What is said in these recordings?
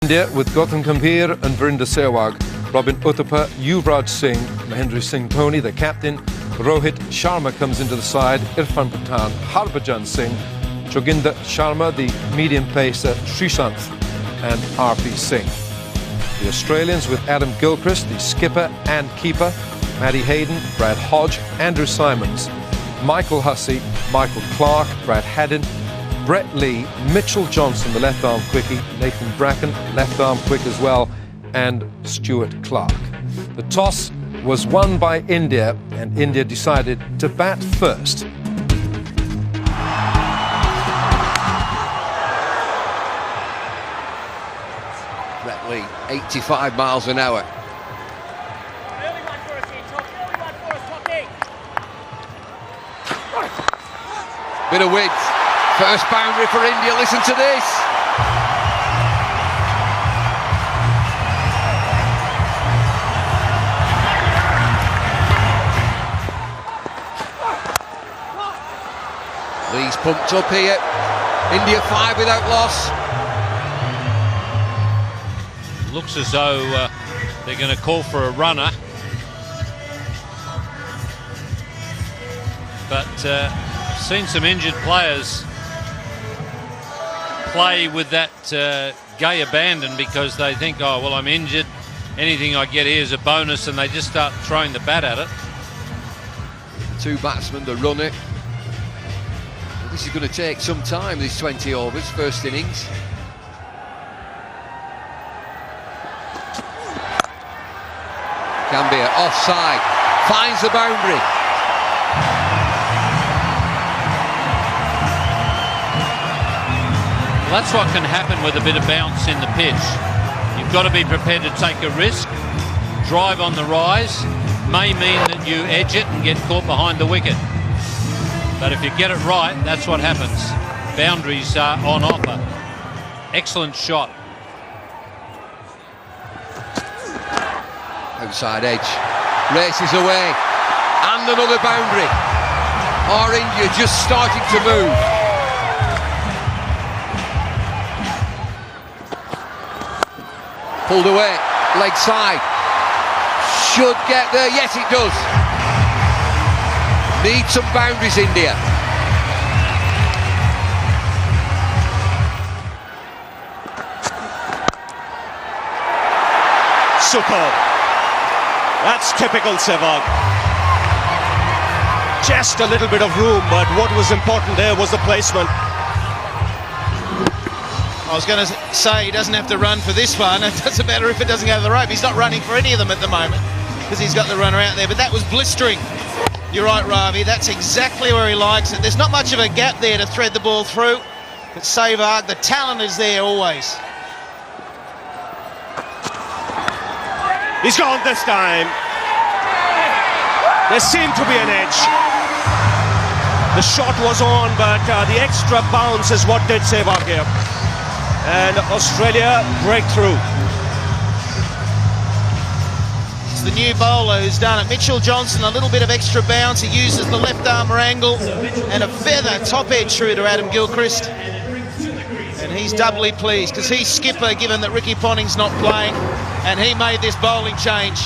India with Gautam Gambhir and Virinder Sehwag, Robin Uthappa, Yuvraj Singh, Mahendra Singh Dhoni, the captain. Rohit Sharma comes into the side, Irfan Pathan, Harbhajan Singh, Joginder Sharma, the medium pacer, Srishant and RP Singh. The Australians with Adam Gilchrist, the skipper and keeper, Matty Hayden, Brad Hodge, Andrew Simons, Michael Hussey, Michael Clark, Brad Haddin, Brett Lee, Mitchell Johnson, the left arm quickie, Nathan Bracken, left arm quick as well, and Stuart Clark. The toss was won by India, and India decided to bat first. Brett Lee, 85 miles an hour. Bit of width. First boundary for India, listen to this. Lee's pumped up here. India 5 without loss. Looks as though they're going to call for a runner. But I've seen some injured players play with that gay abandon because they think, oh, well, I'm injured. Anything I get here is a bonus, and they just start throwing the bat at it. Two batsmen, the runner. This is going to take some time, these 20 overs, first innings. Gambhir offside, finds the boundary. Well, that's what can happen with a bit of bounce in the pitch. You've got to be prepared to take a risk. Drive on the rise may mean that you edge it and get caught behind the wicket. But if you get it right, that's what happens. Boundaries are on offer. Excellent shot. Outside edge, races away, and another boundary. Or India just starting to move. Pulled away, leg side. Should get there, yes it does. Need some boundaries, India. Superb. That's typical Sehwag. Just a little bit of room, but what was important there was the placement. I was going to say he doesn't have to run for this one. It doesn't matter if it doesn't go to the rope. He's not running for any of them at the moment because he's got the runner out there. But that was blistering. You're right, Ravi. That's exactly where he likes it. There's not much of a gap there to thread the ball through. But Sehwag, the talent is there always. He's gone this time. There seemed to be an edge. The shot was on, but the extra bounce is what did Sehwag here. And Australia break through. It's the new bowler who's done it. Mitchell Johnson, a little bit of extra bounce. He uses the left armour angle and a feather top edge through to Adam Gilchrist. And he's doubly pleased because he's skipper, given that Ricky Ponting's not playing, and he made this bowling change.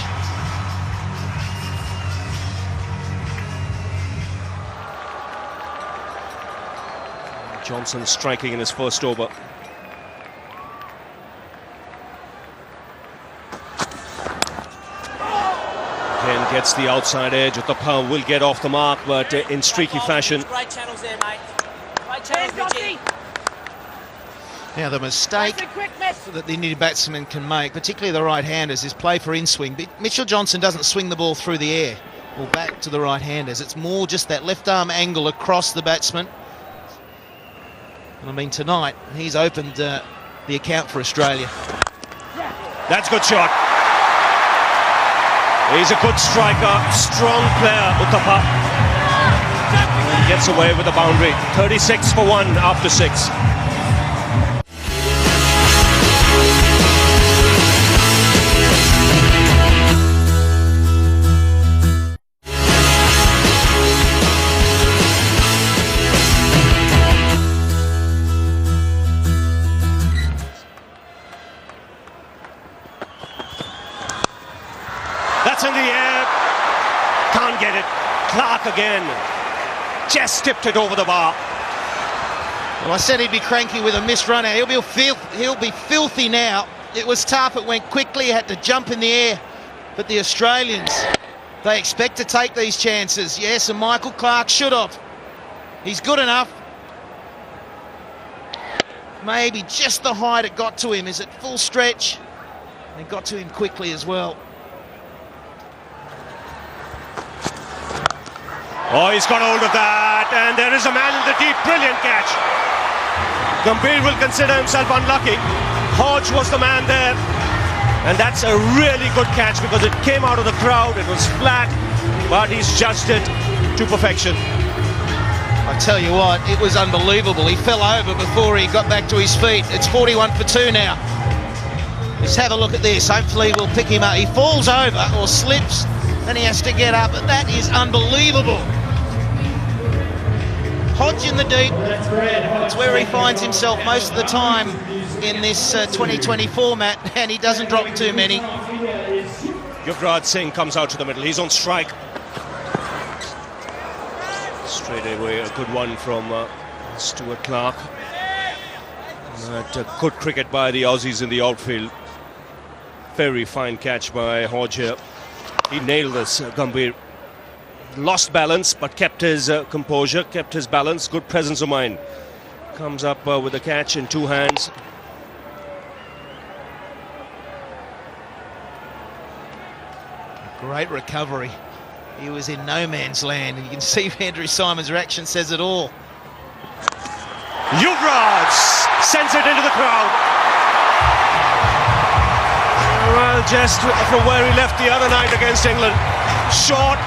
Johnson striking in his first over. Again gets the outside edge. Uthappa will get off the mark, but in streaky fashion. Right channels there, mate. Right channels, Richie. Now the mistake that the Indian batsman can make, particularly the right-handers, is play for in-swing. But Mitchell Johnson doesn't swing the ball through the air or back to the right-handers. It's more just that left-arm angle across the batsman. And I mean, tonight, he's opened the account for Australia. That's a good shot. He's a good striker, strong player, Uthappa. And gets away with the boundary. 36 for 1 after 6. It's in the air. Can't get it. Clark again. Just tipped it over the bar. Well, I said he'd be cranky with a missed runner. He'll be filthy now. It was tough. It went quickly. He had to jump in the air. But the Australians, they expect to take these chances. Yes, and Michael Clark should have. He's good enough. Maybe just the height it got to him. Is it full stretch? It got to him quickly as well. Oh, he's got hold of that, and there is a man in the deep. Brilliant catch. Gambhir will consider himself unlucky. Hodge was the man there, and that's a really good catch because it came out of the crowd. It was flat, but he's judged it to perfection. I tell you what, it was unbelievable. He fell over before he got back to his feet. It's 41 for 2 now. Let's have a look at this. Hopefully we'll pick him up. He falls over or slips, then he has to get up. But that is unbelievable. Hodge in the deep. It's where he finds himself most of the time in this 2020 format, and he doesn't drop too many. Yuvraj Singh comes out to the middle. He's on strike. Straight away, a good one from Stuart Clark. Good cricket by the Aussies in the outfield. Very fine catch by Hodge here. He nailed this, Gambhir. Lost balance, but kept his composure, kept his balance. Good presence of mind. Comes up with the catch in 2 hands. Great recovery. He was in no man's land, and you can see Andrew Symon's reaction says it all. Yuvraj sends it into the crowd. Well, just from where he left the other night against England. Short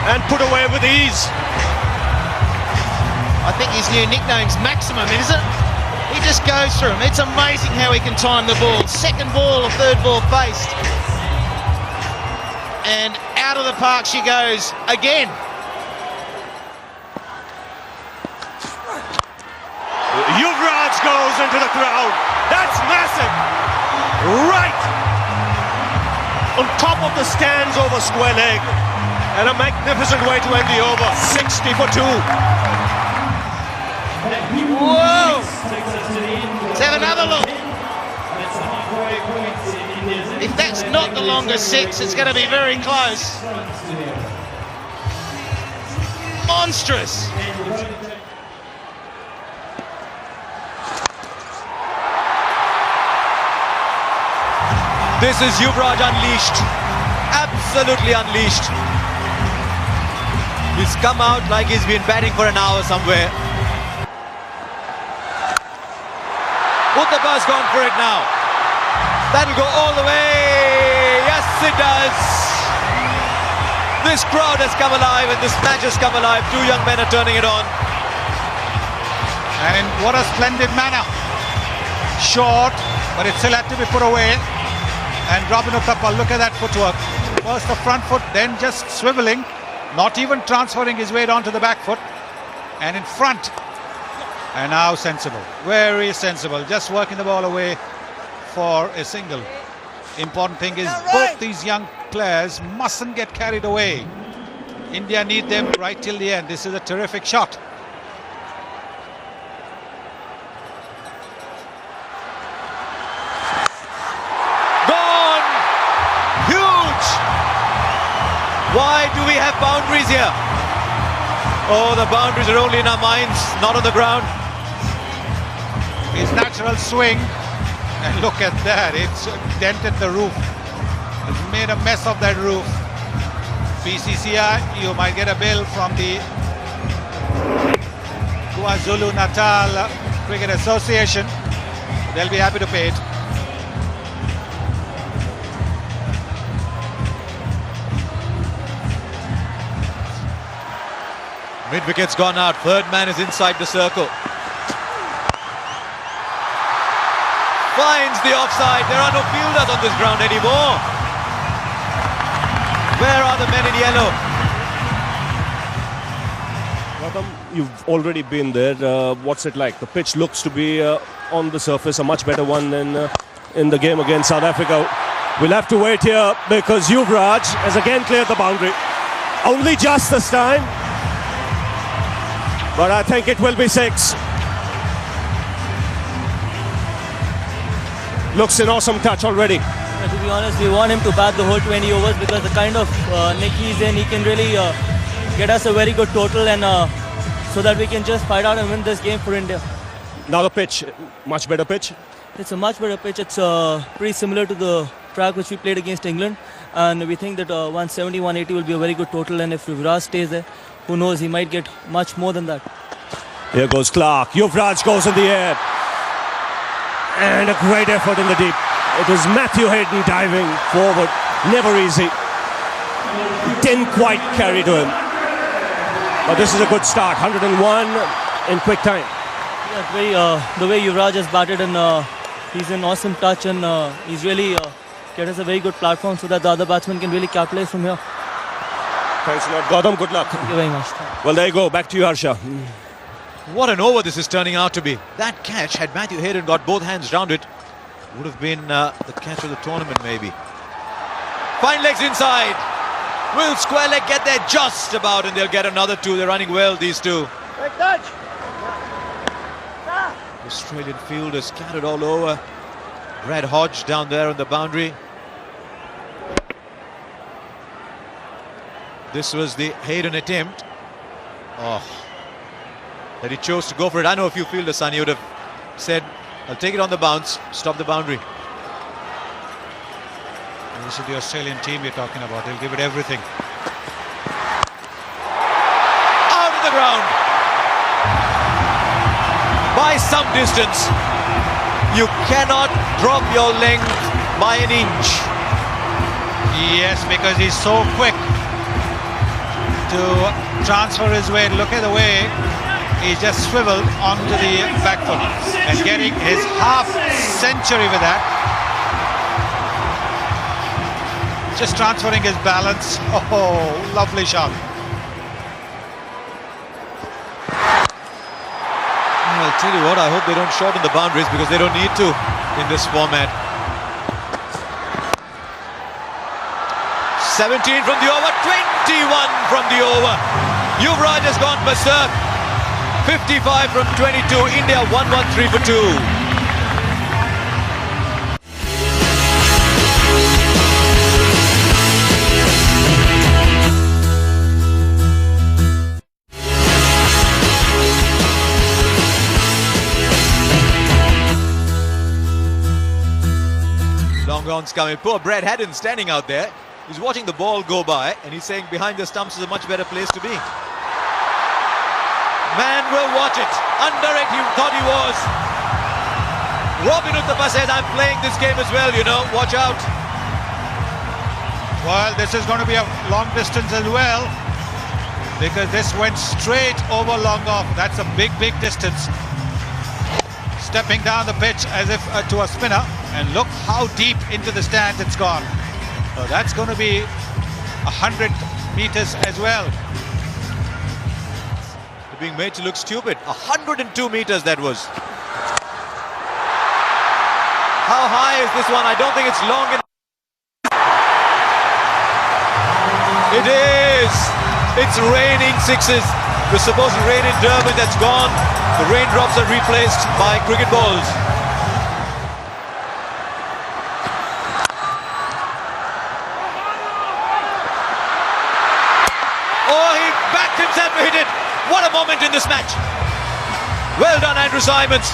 and put away with ease. I think his new nickname's Maximum, isn't it? He just goes through them. It's amazing how he can time the ball. Second ball or third ball faced. And out of the park she goes again. Yuvraj goes into the crowd. That's massive. Right on top of the stands over square leg. And a magnificent way to end the over. 60 for 2. Whoa! Let's have another look. If that's not the longest 6, it's going to be very close. Monstrous. This is Yuvraj unleashed. Absolutely unleashed. He's come out like he's been batting for an hour somewhere. Uttapa's gone for it now. That'll go all the way. Yes, it does. This crowd has come alive and this match has come alive. 2 young men are turning it on. And in what a splendid manner. Short, but it still had to be put away. And Robin Uthappa, look at that footwork. First the front foot, then just swiveling. Not even transferring his weight onto the back foot. And in front. And now sensible. Very sensible. Just working the ball away for a single. Important thing is both these young players mustn't get carried away. India need them right till the end. This is a terrific shot. Gone! Huge! Why do we have boundaries here? Oh, the boundaries are only in our minds, not on the ground. His natural swing, and look at that, it's dented the roof. It's made a mess of that roof. BCCI, you might get a bill from the KwaZulu-Natal Cricket Association. They'll be happy to pay it. Mid-wicket's gone out, 3rd man is inside the circle. Finds the offside, there are no fielders on this ground anymore. Where are the men in yellow? Gautam, you've already been there. What's it like? The pitch looks to be on the surface a much better one than in the game against South Africa. We'll have to wait here because Yuvraj has again cleared the boundary. Only just this time. But I think it will be 6. Looks an awesome touch already. To be honest, we want him to bat the whole 20 overs because the kind of nick he's in, he can really get us a very good total, and so that we can just fight out and win this game for India. Now the pitch, much better pitch. It's a much better pitch. It's pretty similar to the track which we played against England, and we think that 170, 180 will be a very good total, and if Yuvraj stays there, who knows, he might get much more than that. Here goes Clark. Yuvraj goes in the air. And a great effort in the deep. It was Matthew Hayden diving forward. Never easy. Didn't quite carry to him. But this is a good start. 101 in quick time. Yeah, the way Yuvraj has batted, and he's an awesome touch, and he's really get us a very good platform so that the other batsmen can really capitalize from here. Thanks a lot, Gautam. Good luck. Thank you very much. Well, there you go. Back to you, Harsha. What an over this is turning out to be. That catch, had Matthew Hayden got both hands round it, would have been the catch of the tournament maybe. Fine legs inside. Will square leg get there just about, and they'll get another 2. They're running well, these two. Australian fielder scattered all over. Brad Hodge down there on the boundary. This was the Hayden attempt. Oh, that he chose to go for it. I know if you fielders, son, you would have said, I'll take it on the bounce, stop the boundary. This is the Australian team you're talking about. They'll give it everything. Out of the ground. By some distance. You cannot drop your length by an inch. Yes, because he's so quick to transfer his weight. Look at the way he just swiveled onto the back foot and getting his half century with that. Just transferring his balance. Oh, lovely shot. I'll tell you what, I hope they don't shorten the boundaries because they don't need to in this format. 17 from the over, 21 from the over. Yuvraj has gone berserk. 55 from 22. India 113 for 2. Long on's coming. Poor Brad Haddon standing out there. He's watching the ball go by and he's saying behind the stumps is a much better place to be. Man will watch it. Under it he thought he was. Robin Uthappa says, I'm playing this game as well, you know. Watch out. Well, this is going to be a long distance as well, because this went straight over long off. That's a big, big distance. Stepping down the pitch as if to a spinner, and look how deep into the stand it's gone. So that's going to be 100 meters as well. They're being made to look stupid. 102 meters that was. How high is this one? I don't think it's long enough. It is. It's raining sixes. It was supposed to rain in Durban. That's gone. The raindrops are replaced by cricket balls. Oh, he backed himself to hit it. What a moment in this match. Well done, Andrew Simons.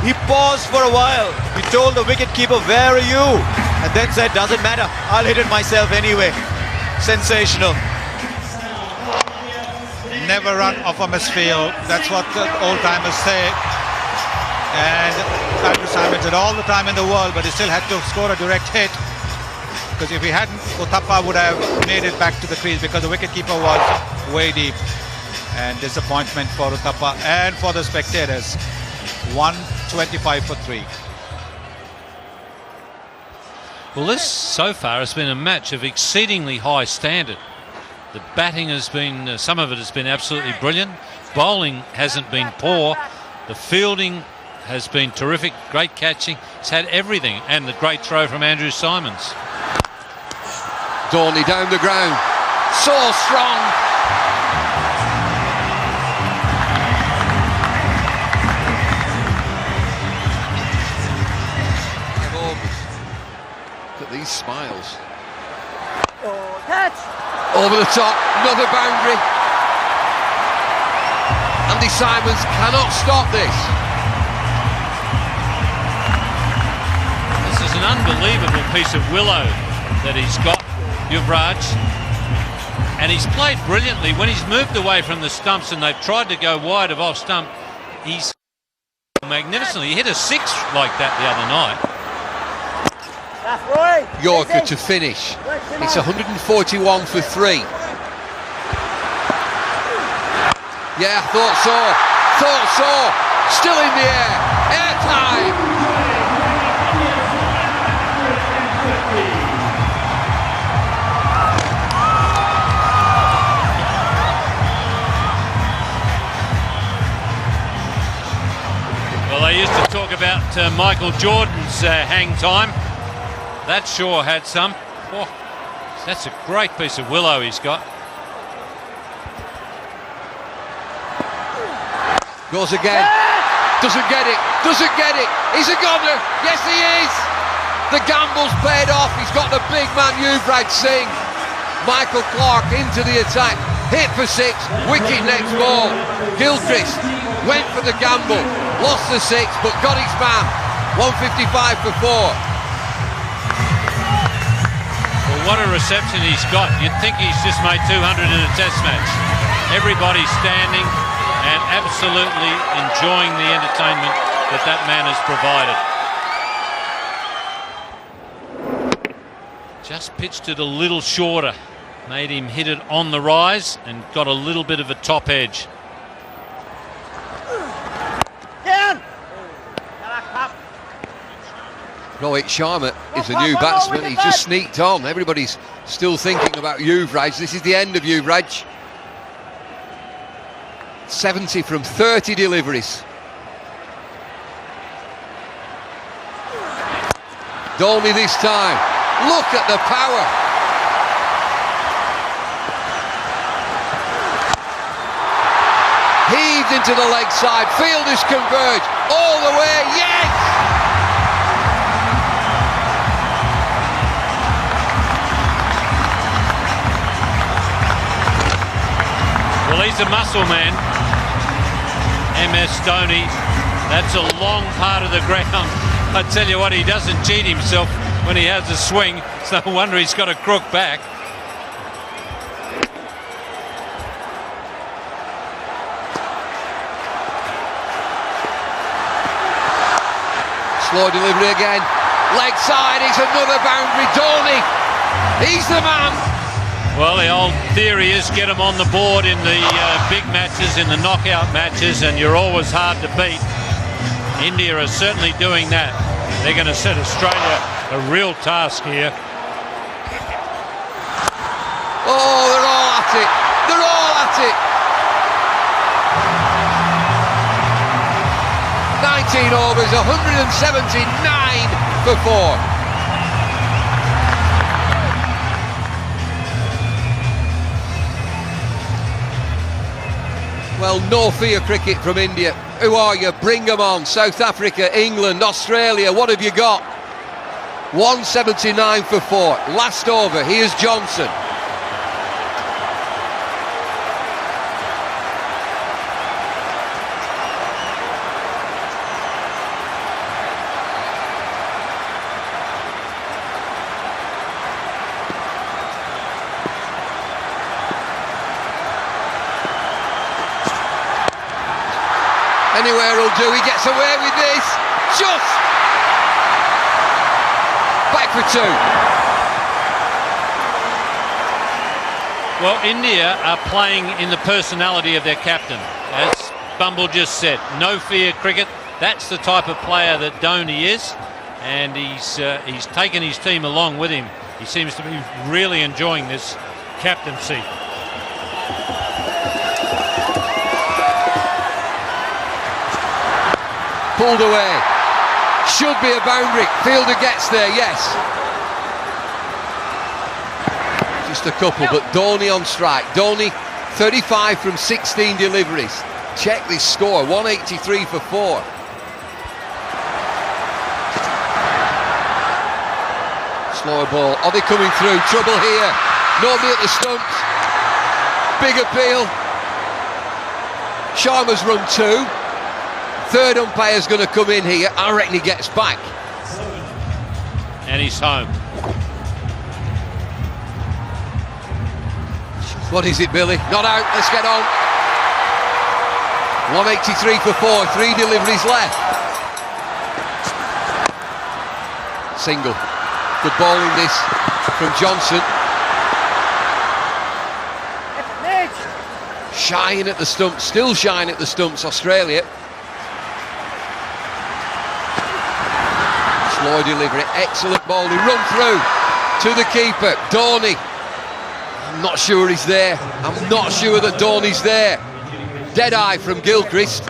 He paused for a while. He told the wicketkeeper, where are you? And then said, doesn't matter. I'll hit it myself anyway. Sensational. Never run off a misfield. That's what the old-timers say. And Andrew Simons had all the time in the world, but he still had to score a direct hit. Because if he hadn't, Uthappa would have made it back to the crease because the wicketkeeper was way deep. And disappointment for Uthappa and for the spectators. 125 for 3. Well, this so far has been a match of exceedingly high standard. The batting has been, some of it has been absolutely brilliant. Bowling hasn't been poor. The fielding has been terrific. Great catching. He's had everything, and the great throw from Andrew Simons. Dorney down the ground. So strong. Look at these smiles. Catch! Over the top, another boundary. Andy Simons cannot stop this. This is an unbelievable piece of willow that he's got, Yuvraj. And he's played brilliantly. When he's moved away from the stumps and they've tried to go wide of off stump, he's magnificently. He hit a 6 like that the other night. Yorker to finish. It's 141 for 3. Yeah, thought so. Thought so. Still in the air. Air time. Well, they used to talk about Michael Jordan's hang time. That sure had some. Oh, that's a great piece of willow he's got. Goes again. Doesn't get it. Doesn't get it. He's a goner. Yes, he is. The gamble's paid off. He's got the big man Yuvraj Singh. Michael Clark into the attack. Hit for 6. Wicket next ball. Gilchrist went for the gamble. Lost the 6, but got his man. 155 for 4. What a reception he's got. You'd think he's just made 200 in a test match. Everybody's standing and absolutely enjoying the entertainment that that man has provided. Just pitched it a little shorter. Made him hit it on the rise and got a little bit of a top edge. Rohit Sharma is a new batsman. He's just sneaked on. Everybody's still thinking about Yuvraj. This is the end of Yuvraj. 70 from 30 deliveries. Dolmy this time. Look at the power. Heaved into the leg side. Fielders converge all the way. Yes! Well, he's a muscle man, MS Dhoni. That's a long part of the ground. I tell you what, he doesn't cheat himself when he has a swing. It's no wonder he's got a crook back. Slow delivery again. Leg side, it's another boundary. Dhoni, he's the man. Well, the old theory is get them on the board in the big matches, in the knockout matches, and you're always hard to beat. India are certainly doing that. They're going to set Australia a real task here. Oh, they're all at it. They're all at it. 19 overs, 179 for 4. Well, no fear cricket from India. Who are you? Bring them on. South Africa, England, Australia, what have you got? 179 for 4. Last over, here's Johnson. Anywhere will do. He gets away with this. Just back for 2. Well, India are playing in the personality of their captain. As Bumble just said, no fear cricket. That's the type of player that Dhoni is, and he's taken his team along with him. He seems to be really enjoying this captaincy. pulled away. Should be a boundary. Fielder gets there, yes. Just a couple, but Dhoni on strike. Dhoni, 35 from 16 deliveries. Check this score, 183 for 4. Slower ball. Are they coming through? Trouble here. Nobody at the stumps. Big appeal. Sharma's run 2. Third umpire's going to come in here. I reckon he gets back. And he's home. What is it, Billy? Not out. Let's get on. 183 for 4. 3 deliveries left. Single. Good ball in this from Johnson. Shying at the stumps. Still shying at the stumps, Australia. Slow delivery. Excellent ball. He run through to the keeper. Dhoni. I'm not sure he's there. I'm not sure that Dhoni's there. Dead eye from Gilchrist.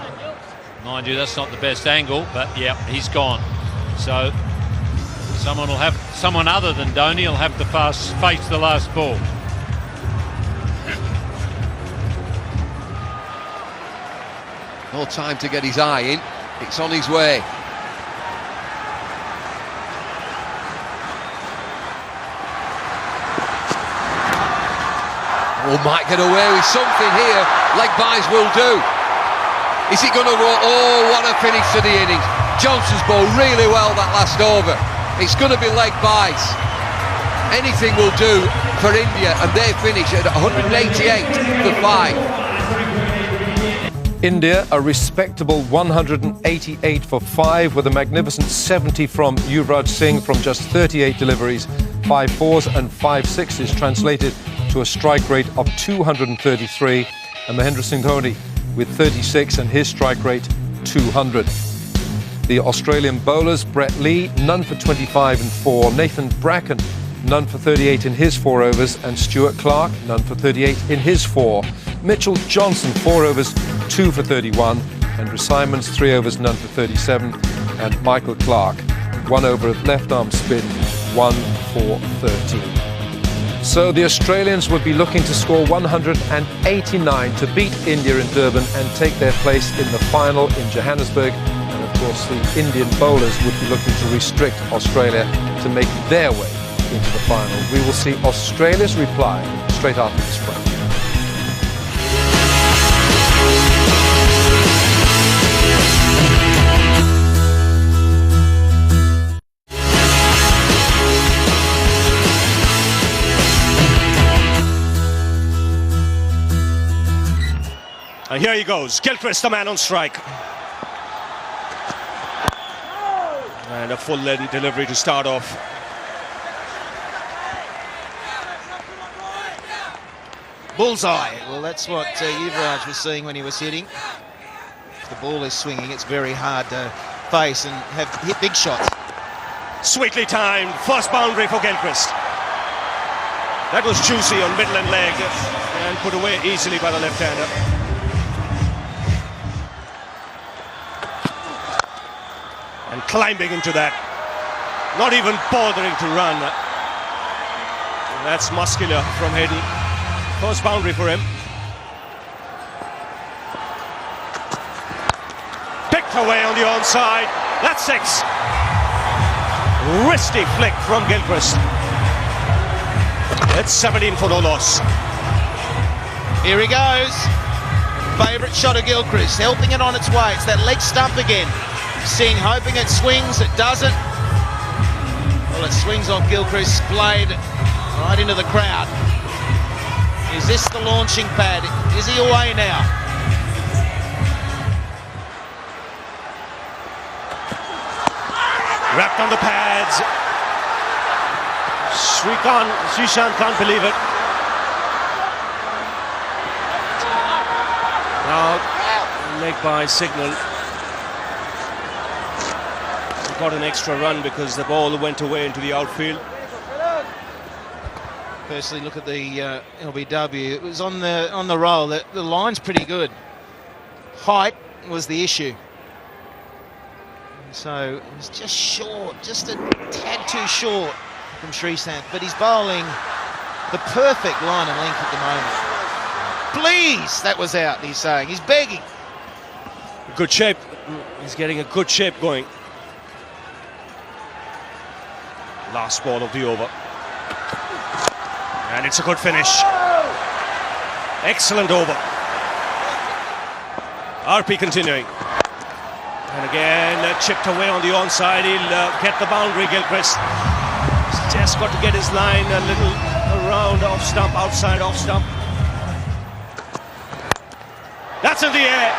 Mind you, that's not the best angle, but yeah, he's gone. So someone other than Dhoni will have to face the last ball. No time to get his eye in. It's on his way. Oh, might get away with something here. Leg buys will do. Is it going to go? Oh, what a finish to the innings. Johnson's bowled really well that last over. It's going to be leg buys. Anything will do for India, and they finish at 188 for 5. India, a respectable 188 for 5 with a magnificent 70 from Yuvraj Singh from just 38 deliveries, 5 fours and 5 sixes, translated to a strike rate of 233, and Mahendra Singh Dhoni with 36 and his strike rate 200. The Australian bowlers, Brett Lee, none for 25 and 4, Nathan Bracken, none for 38 in his 4 overs, and Stuart Clark, none for 38 in his 4. Mitchell Johnson, 4 overs, 2 for 31, Andrew Simons, 3 overs, none for 37, and Michael Clark, 1 over of left-arm spin, 1 for 13. So the Australians would be looking to score 189 to beat India in Durban and take their place in the final in Johannesburg. And of course the Indian bowlers would be looking to restrict Australia to make their way into the final. We will see Australia's reply straight after this break. And here he goes, Gilchrist, the man on strike. And a full-length delivery to start off. Bullseye. Well, that's what Yuvraj was seeing when he was hitting. If the ball is swinging, it's very hard to face and hit big shots. Sweetly timed, first boundary for Gilchrist. That was juicy on middle and leg and put away easily by the left-hander. And climbing into that, not even bothering to run. And that's muscular from Hayden. First boundary for him. Picked away on the onside. That's 6. Wristy flick from Gilchrist. It's 17 for no loss. Here he goes. Favourite shot of Gilchrist, helping it on its way. It's that leg stump again. Singh hoping it swings, it doesn't. Well, it swings off Gilchrist's blade right into the crowd. Is this the launching pad? Is he away now? Wrapped on the pads. Srishant can't believe it. Now, leg by signal. Got an extra run because the ball went away into the outfield. Firstly, look at the LBW. It was on the roll. The line's pretty good. Height was the issue. So it was just short, just a tad too short from Srisanth, but he's bowling the perfect line and length at the moment. Please, that was out, he's saying. He's begging. Good shape. He's getting a good shape going. Last ball of the over. And it's a good finish. Excellent over. RP continuing. And again, chipped away on the onside. He'll get the boundary, Gilchrist. He's just got to get his line a little around off stump, outside off stump. That's in the air.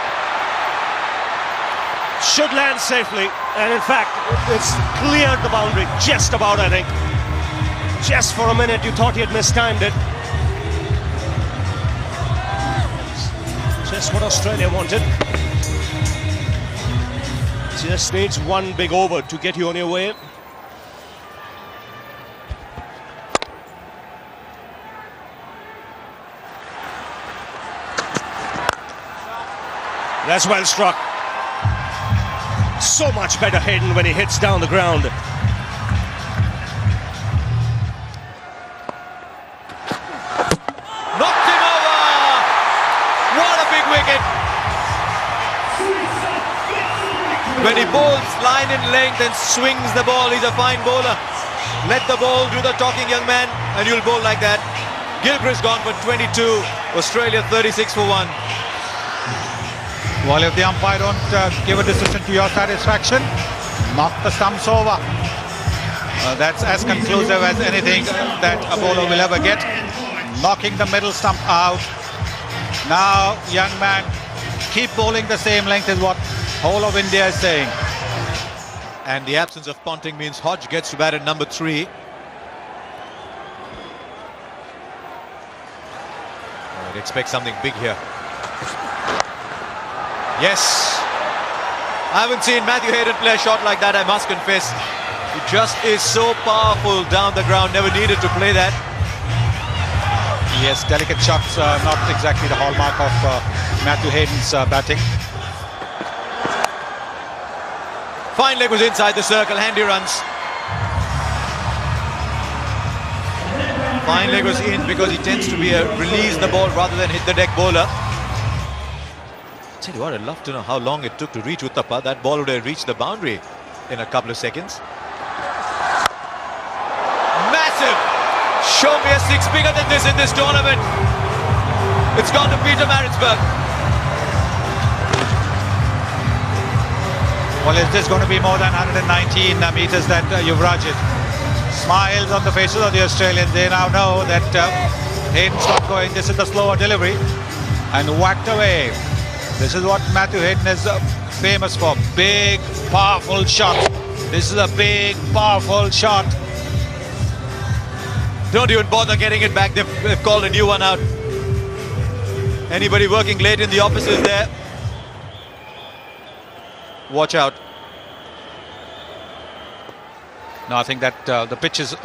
Should land safely. And in fact, it's cleared the boundary. Just about, I think. Just for a minute, you thought he had mistimed it. Just what Australia wanted. Just needs one big over to get you on your way. That's well struck. So much better Hayden when he hits down the ground. Knocked him over! What a big wicket! When he bowls line and length and swings the ball, he's a fine bowler. Let the ball do the talking, young man, and you'll bowl like that. Gilchrist gone for 22, Australia 36 for 1. Well, if the umpire don't give a decision to your satisfaction, knock the stumps over. That's as conclusive as anything that a bowler will ever get. Knocking the middle stump out. Now, young man, keep bowling the same length is what whole of India is saying. And the absence of Ponting means Hodge gets to bat at number 3. I'd expect something big here. Yes. I haven't seen Matthew Hayden play a shot like that, I must confess. He just is so powerful down the ground, never needed to play that. Yes, delicate shots, not exactly the hallmark of Matthew Hayden's batting. Fine leg was inside the circle, handy runs. Fine leg was in because he tends to be a release the ball rather than hit the deck bowler. Tell you what, I'd love to know how long it took to reach Uthappa. That ball would have reached the boundary in a couple of seconds. Massive! Show me a 6 bigger than this in this tournament. It's gone to Peter Maritzburg. Well, is this going to be more than 119 meters that Yuvraj hit? Smiles on the faces of the Australians. They now know that Hayden's not going. This is the slower delivery. And whacked away. This is what Matthew Hayden is famous for. Big, powerful shot. This is a big, powerful shot. Don't even bother getting it back. They've called a new one out. Anybody working late in the offices there? Watch out. No, I think that the pitch is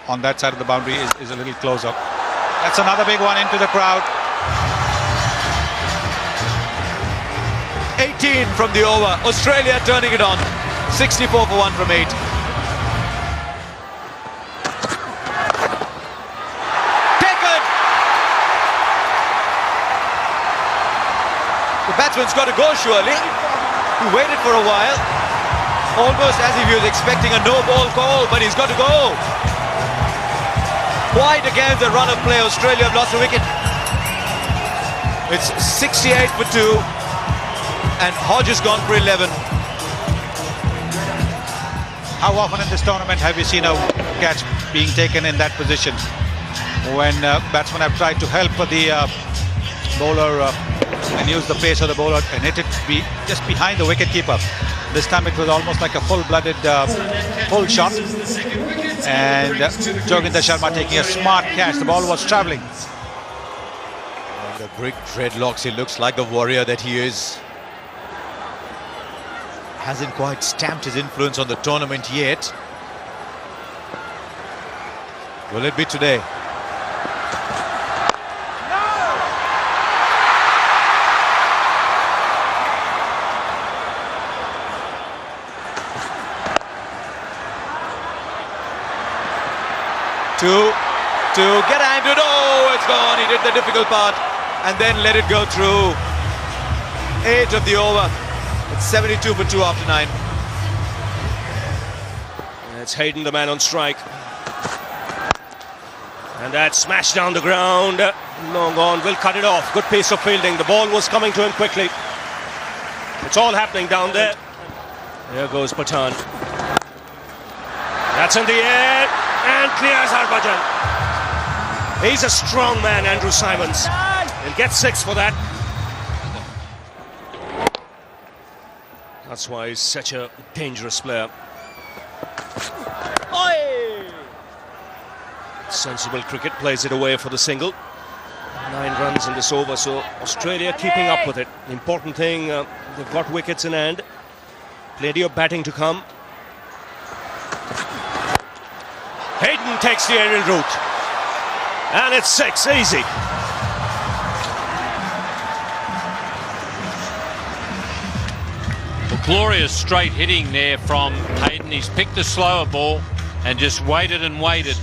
on that side of the boundary is a little closer. That's another big one into the crowd. 18 from the over. Australia turning it on. 64 for 1 from 8. Taken! The batsman's got to go surely. He waited for a while. Almost as if he was expecting a no-ball call, but he's got to go. Wide against the run of play. Australia have lost a wicket. It's 68 for 2. And Hodge has gone for 11. How often in this tournament have you seen a catch being taken in that position? When batsmen have tried to help the bowler and use the pace of the bowler and hit it just behind the wicketkeeper. This time it was almost like a full-blooded full shot. And Joginder Sharma taking a smart catch. The ball was travelling. The brick dreadlocks, he looks like the warrior that he is. Hasn't quite stamped his influence on the tournament yet. Will it be today? to get handed. Oh, it's gone. He did the difficult part and then let it go through. 8 of the over. It's 72 for 2 after 9. It's Hayden, the man on strike. And that smashed down the ground. Long on, will cut it off. Good piece of fielding. The ball was coming to him quickly. It's all happening down there. There goes Pathan. That's in the air and clears Harbhajan. He's a strong man, Andrew Simons. He'll get 6 for that. That's why he's such a dangerous player. Sensible cricket, plays it away for the single. 9 runs in this over, so Australia keeping up with it. The important thing, they've got wickets in hand. Plenty of batting to come. Hayden takes the aerial route. And it's 6, easy. Well, glorious straight hitting there from Hayden. He's picked a slower ball and just waited and waited,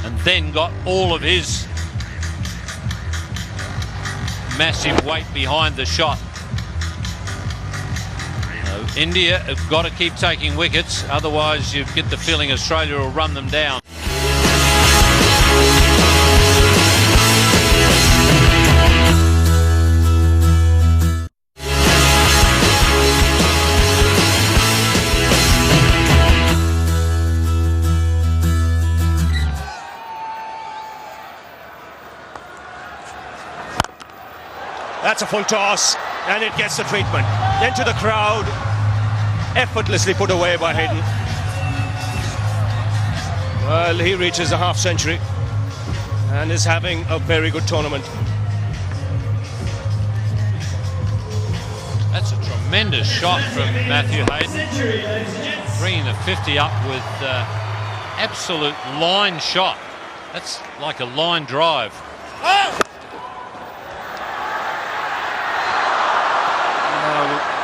and then got all of his massive weight behind the shot. India have got to keep taking wickets, otherwise you get the feeling Australia will run them down. That's a full toss, and it gets the treatment. Into the crowd, effortlessly put away by Hayden. Well, he reaches a half century and is having a very good tournament. That's a tremendous shot from Matthew Hayden, bringing the 50 up with absolute line shot. That's like a line drive.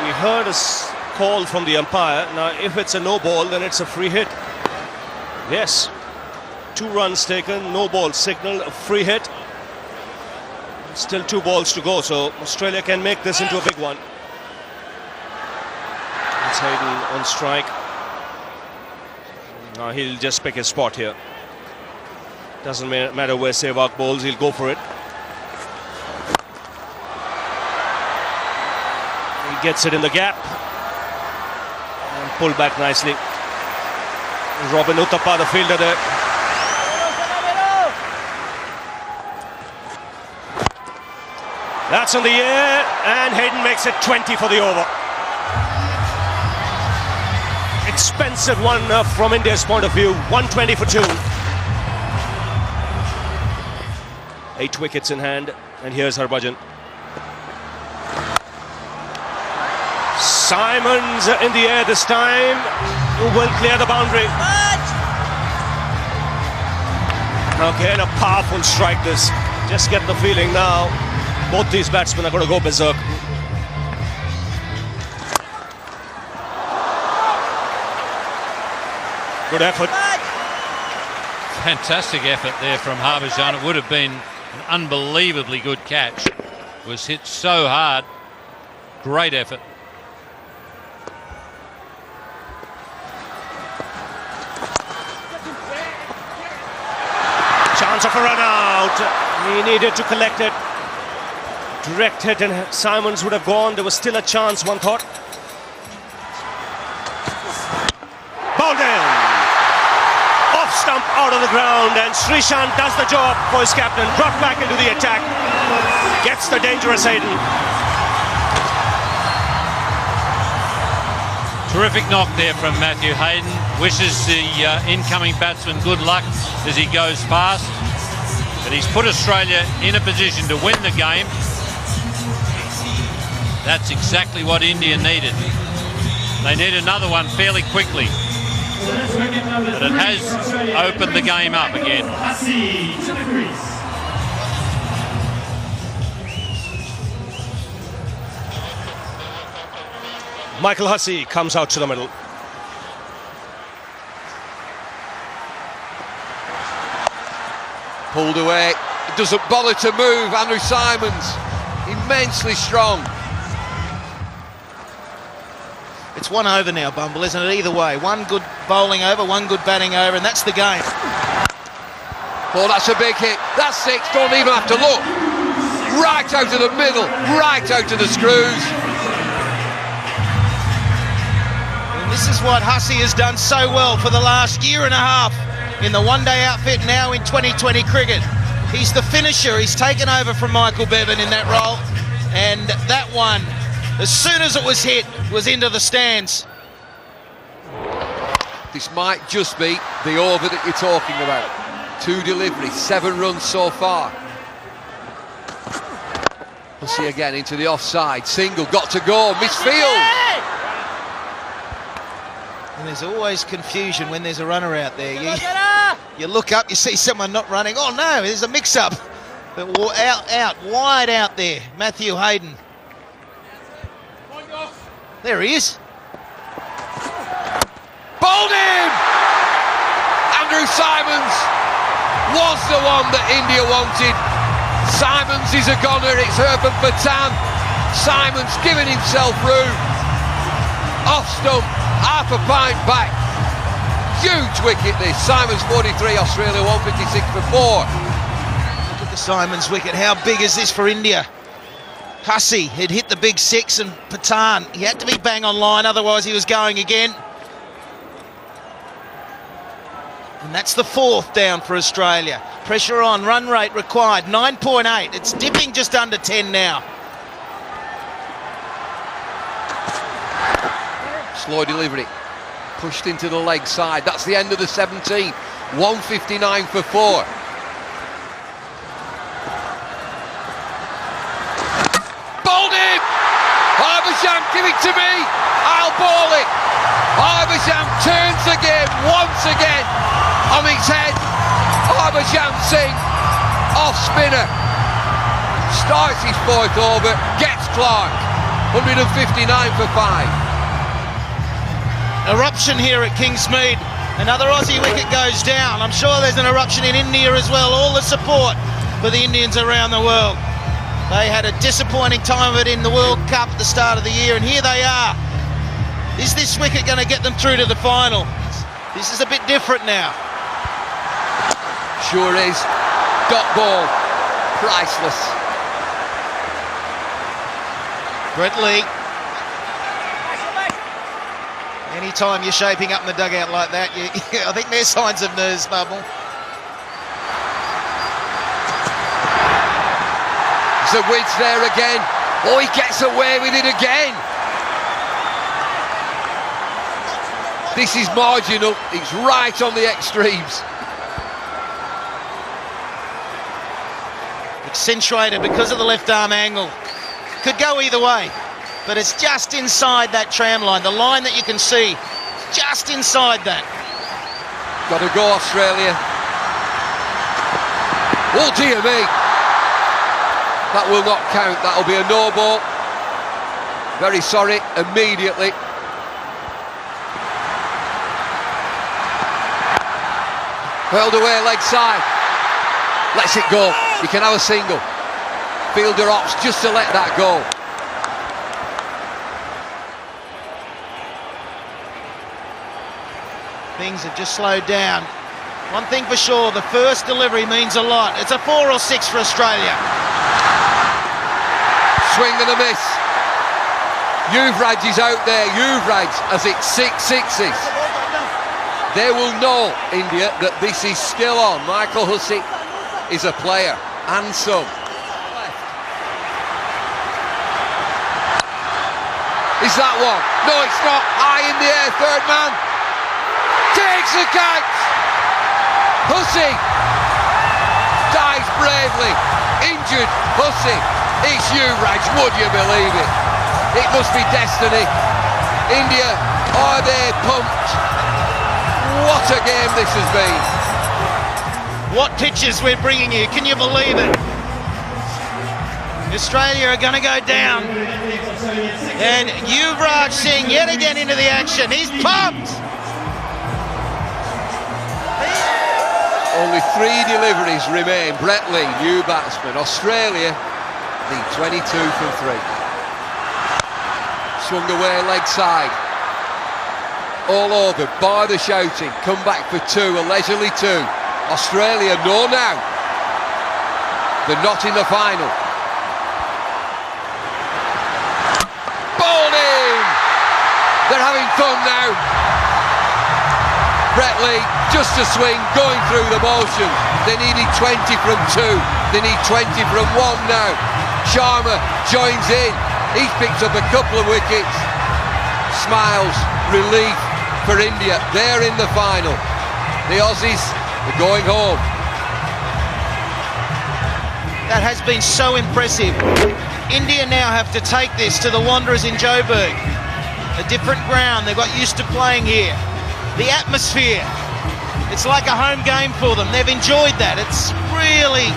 We heard a call from the umpire. Now, if it's a no ball, then it's a free hit. Yes. 2 runs taken, no ball signal, a free hit. Still 2 balls to go, so Australia can make this into a big one. It's Hayden on strike. Now he'll just pick his spot here. Doesn't matter where Sehwag bowls, he'll go for it. Gets it in the gap and pulled back nicely. Robin Uthappa, the fielder there. That's in the air, and Hayden makes it 20 for the over. Expensive one from India's point of view. 120 for 2. 8 wickets in hand, and here's Harbhajan. Simons in the air this time, who will clear the boundary. Again, a powerful strike this. Just get the feeling now, both these batsmen are going to go berserk. Good effort. Fantastic effort there from Harbhajan. It would have been an unbelievably good catch. It was hit so hard. Great effort. Chance of a run out. He needed to collect it. Direct hit, and Simons would have gone. There was still a chance, one thought. Bowled in. Off stump, out of the ground, and Srishant does the job for his captain. Brought back into the attack. Gets the dangerous Hayden. Terrific knock there from Matthew Hayden. Wishes the incoming batsman good luck as he goes past. But he's put Australia in a position to win the game. That's exactly what India needed. They need another one fairly quickly. But it has opened the game up again. Michael Hussey comes out to the middle. Pulled away, doesn't bother to move. Andrew Symonds, immensely strong. It's 1 over now, Bumble, isn't it? Either way, one good bowling over, one good batting over, and that's the game. Oh, that's a big hit. That's 6, don't even have to look. Right out of the middle, right out of the screws. And this is what Hussey has done so well for the last year and a half in the one-day outfit, now in 2020 cricket. He's the finisher. He's taken over from Michael Bevan in that role, and that one, as soon as it was hit, was into the stands. This might just be the over that you're talking about. 2 deliveries, 7 runs so far. We'll see again into the offside. Single, got to go, misfield. And there's always confusion when there's a runner out there. You look up, you see someone not running. Oh no, there's a mix-up. But wide out there, Matthew Hayden. There he is. Bowled him! Andrew Symonds was the one that India wanted. Symonds is a goner, it's Irfan Pathan. Symonds giving himself room. Off stump, half a pint back. Huge wicket this. Symonds 43, Australia 156 for 4. Look at the Symonds wicket. How big is this for India? Hussey had hit the big 6 and Pathan, he had to be bang on line, otherwise he was going again. And that's the 4th down for Australia. Pressure on, run rate required, 9.8. It's dipping just under 10 now. Slow delivery, pushed into the leg side. That's the end of the 17. 159 for 4. Bowled him! Harbhajan, give it to me! I'll bowl it! Harbhajan turns the game once again on its head. Harbhajan Singh, off spinner, starts his 4th over, gets Clark, 159 for 5. Eruption here at Kingsmead. Another Aussie wicket goes down. I'm sure there's an eruption in India as well. All the support for the Indians around the world. They had a disappointing time of it in the World Cup at the start of the year, and here they are. Is this wicket going to get them through to the final? This is a bit different now. Sure is. Dot ball. Priceless. Brett Lee. Anytime you're shaping up in the dugout like that, I think there's signs of nerves, Bubble. The width there again. Oh, he gets away with it again. This is marginal. It's right on the extremes. Accentuated because of the left arm angle. Could go either way, but it's just inside that tram line. The line that you can see, just inside that. Got to go, Australia. Oh, dear me. That will not count. That'll be a no ball. Very sorry, immediately. Hurled away, leg side. Lets it go. You can have a single. Fielder opts just to let that go. Things have just slowed down. One thing for sure, the first delivery means a lot. It's a 4 or 6 for Australia. Swing and a miss. Yuvraj is out there. Yuvraj has hit 6 sixes. They will know, India, that this is still on. Michael Hussey is a player, and some. Is that one? No, it's not. High in the air, third man. Takes the catch. Hussey dies bravely. Injured Hussey. It's Yuvraj, would you believe it? It must be destiny. India, are they pumped? What a game this has been. What pitches we're bringing you, can you believe it? Australia are going to go down. And Yuvraj Singh yet again into the action. He's pumped. Only 3 deliveries remain. Brett Lee, new batsman. Australia lead 22 from 3. Swung away leg side. All over, bar the shouting. Come back for 2, a leisurely 2. Australia know now they're not in the final. Bowled in! They're having fun now. Brett Lee, just a swing, going through the motions. They needed 20 from 2. They need 20 from 1 now. Sharma joins in. He's picked up a couple of wickets. Smiles, relief for India. They're in the final. The Aussies are going home. That has been so impressive. India now have to take this to the Wanderers in Joburg. A different ground, they got used to playing here. The atmosphere, it's like a home game for them. They've enjoyed that. It's really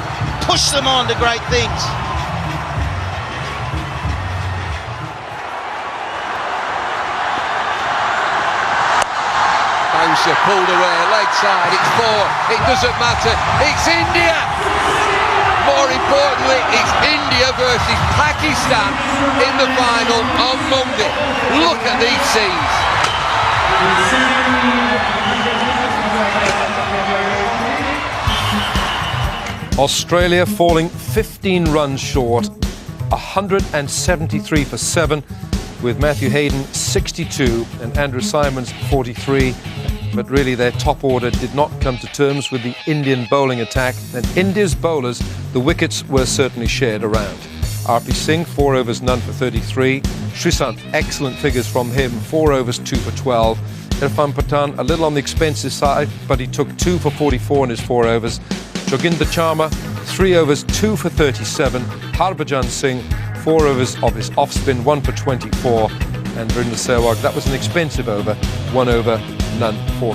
pushed them on to great things. Bouncer pulled away, leg side, it's 4, it doesn't matter, it's India! More importantly, it's India versus Pakistan in the final on Monday. Look at these scenes. Australia falling 15 runs short, 173 for 7, with Matthew Hayden 62 and Andrew Symonds 43. But really their top order did not come to terms with the Indian bowling attack, and India's bowlers, the wickets were certainly shared around. RP Singh, 4 overs, none for 33. Srisant, excellent figures from him, 4 overs, 2 for 12. Irfan Pathan, a little on the expensive side, but he took 2 for 44 in his 4 overs. Joginder Sharma, 3 overs, 2 for 37. Harbhajan Singh, 4 overs of his off-spin, 1 for 24. And Verinder Sehwag, that was an expensive over, 1 over, none for